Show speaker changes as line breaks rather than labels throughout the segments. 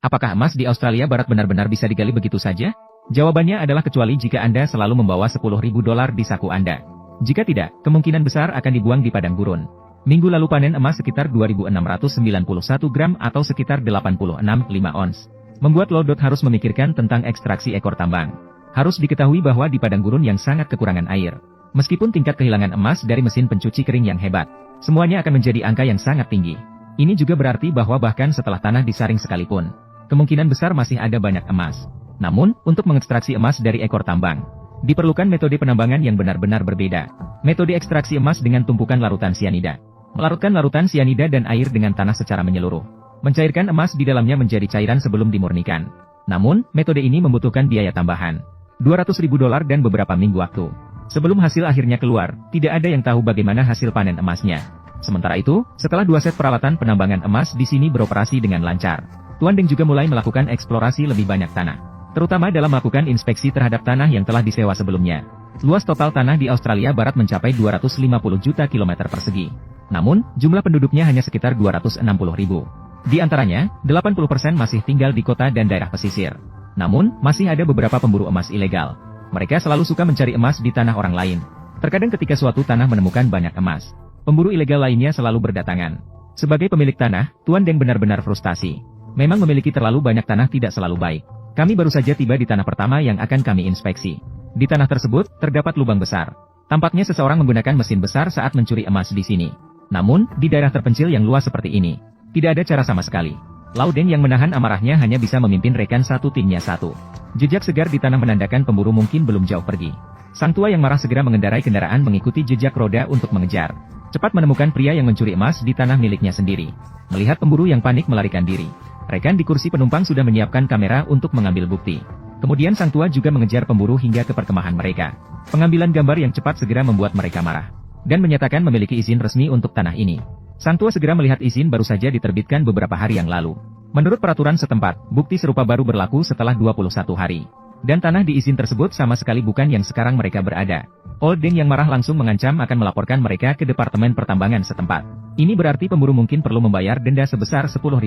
Apakah emas di Australia Barat benar-benar bisa digali begitu saja? Jawabannya adalah kecuali jika Anda selalu membawa $10.000 di saku Anda. Jika tidak, kemungkinan besar akan dibuang di padang gurun. Minggu lalu panen emas sekitar 2.691 gram atau sekitar 86,5 ons. Membuat Lodot harus memikirkan tentang ekstraksi ekor tambang. Harus diketahui bahwa di padang gurun yang sangat kekurangan air, meskipun tingkat kehilangan emas dari mesin pencuci kering yang hebat, semuanya akan menjadi angka yang sangat tinggi. Ini juga berarti bahwa bahkan setelah tanah disaring sekalipun, kemungkinan besar masih ada banyak emas. Namun, untuk mengekstraksi emas dari ekor tambang, diperlukan metode penambangan yang benar-benar berbeda. Metode ekstraksi emas dengan tumpukan larutan sianida. Melarutkan larutan sianida dan air dengan tanah secara menyeluruh. Mencairkan emas di dalamnya menjadi cairan sebelum dimurnikan. Namun, metode ini membutuhkan biaya tambahan. $200.000 dan beberapa minggu waktu. Sebelum hasil akhirnya keluar, tidak ada yang tahu bagaimana hasil panen emasnya. Sementara itu, setelah 2 set peralatan penambangan emas di sini beroperasi dengan lancar, Tuan Deng juga mulai melakukan eksplorasi lebih banyak tanah. Terutama dalam melakukan inspeksi terhadap tanah yang telah disewa sebelumnya. Luas total tanah di Australia Barat mencapai 250 juta kilometer persegi. Namun, jumlah penduduknya hanya sekitar 260.000. Di antaranya, 80% masih tinggal di kota dan daerah pesisir. Namun, masih ada beberapa pemburu emas ilegal. Mereka selalu suka mencari emas di tanah orang lain. Terkadang ketika suatu tanah menemukan banyak emas, pemburu ilegal lainnya selalu berdatangan. Sebagai pemilik tanah, Tuan Deng benar-benar frustasi. Memang memiliki terlalu banyak tanah tidak selalu baik. Kami baru saja tiba di tanah pertama yang akan kami inspeksi. Di tanah tersebut, terdapat lubang besar. Tampaknya seseorang menggunakan mesin besar saat mencuri emas di sini. Namun, di daerah terpencil yang luas seperti ini, tidak ada cara sama sekali. Lau Deng yang menahan amarahnya hanya bisa memimpin rekan satu timnya satu. Jejak segar di tanah menandakan pemburu mungkin belum jauh pergi. Sang tua yang marah segera mengendarai kendaraan mengikuti jejak roda untuk mengejar. Cepat menemukan pria yang mencuri emas di tanah miliknya sendiri. Melihat pemburu yang panik melarikan diri, rekan di kursi penumpang sudah menyiapkan kamera untuk mengambil bukti. Kemudian sang tua juga mengejar pemburu hingga ke perkemahan mereka. Pengambilan gambar yang cepat segera membuat mereka marah, dan menyatakan memiliki izin resmi untuk tanah ini. Sang tua segera melihat izin baru saja diterbitkan beberapa hari yang lalu. Menurut peraturan setempat, bukti serupa baru berlaku setelah 21 hari. Dan tanah di izin tersebut sama sekali bukan yang sekarang mereka berada. Old Deng yang marah langsung mengancam akan melaporkan mereka ke Departemen Pertambangan setempat. Ini berarti pemburu mungkin perlu membayar denda sebesar $10.000.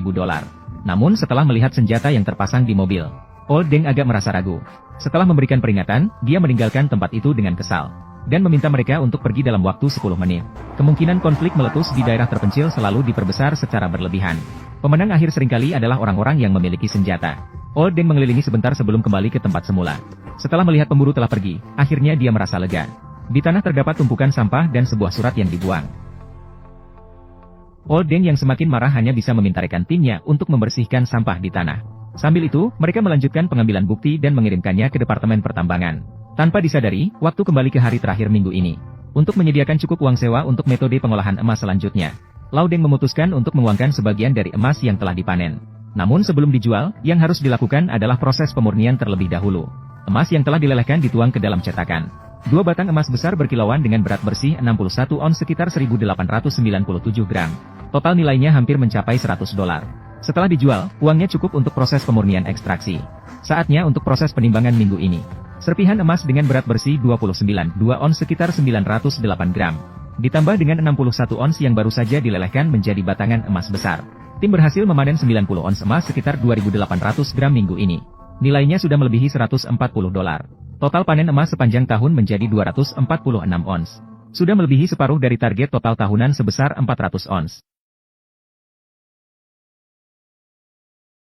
Namun setelah melihat senjata yang terpasang di mobil, Old Deng agak merasa ragu. Setelah memberikan peringatan, dia meninggalkan tempat itu dengan kesal, dan meminta mereka untuk pergi dalam waktu 10 menit. Kemungkinan konflik meletus di daerah terpencil selalu diperbesar secara berlebihan. Pemenang akhir seringkali adalah orang-orang yang memiliki senjata. Old Deng mengelilingi sebentar sebelum kembali ke tempat semula. Setelah melihat pemburu telah pergi, akhirnya dia merasa lega. Di tanah terdapat tumpukan sampah dan sebuah surat yang dibuang. Old Deng yang semakin marah hanya bisa meminta rekan timnya untuk membersihkan sampah di tanah. Sambil itu, mereka melanjutkan pengambilan bukti dan mengirimkannya ke Departemen Pertambangan. Tanpa disadari, waktu kembali ke hari terakhir minggu ini. Untuk menyediakan cukup uang sewa untuk metode pengolahan emas selanjutnya, Lau Deng memutuskan untuk menguangkan sebagian dari emas yang telah dipanen. Namun sebelum dijual, yang harus dilakukan adalah proses pemurnian terlebih dahulu. Emas yang telah dilelehkan dituang ke dalam cetakan. 2 batang emas besar berkilauan dengan berat bersih 61 ons sekitar 1.897 gram. Total nilainya hampir mencapai $100. Setelah dijual, uangnya cukup untuk proses pemurnian ekstraksi. Saatnya untuk proses penimbangan minggu ini. Serpihan emas dengan berat bersih 29,2 ons sekitar 908 gram. Ditambah dengan 61 ons yang baru saja dilelehkan menjadi batangan emas besar. Tim berhasil memanen 90 ons emas sekitar 2.800 gram minggu ini. Nilainya sudah melebihi $140. Total panen emas sepanjang tahun menjadi 246 ons. Sudah melebihi separuh dari target total tahunan sebesar 400 ons.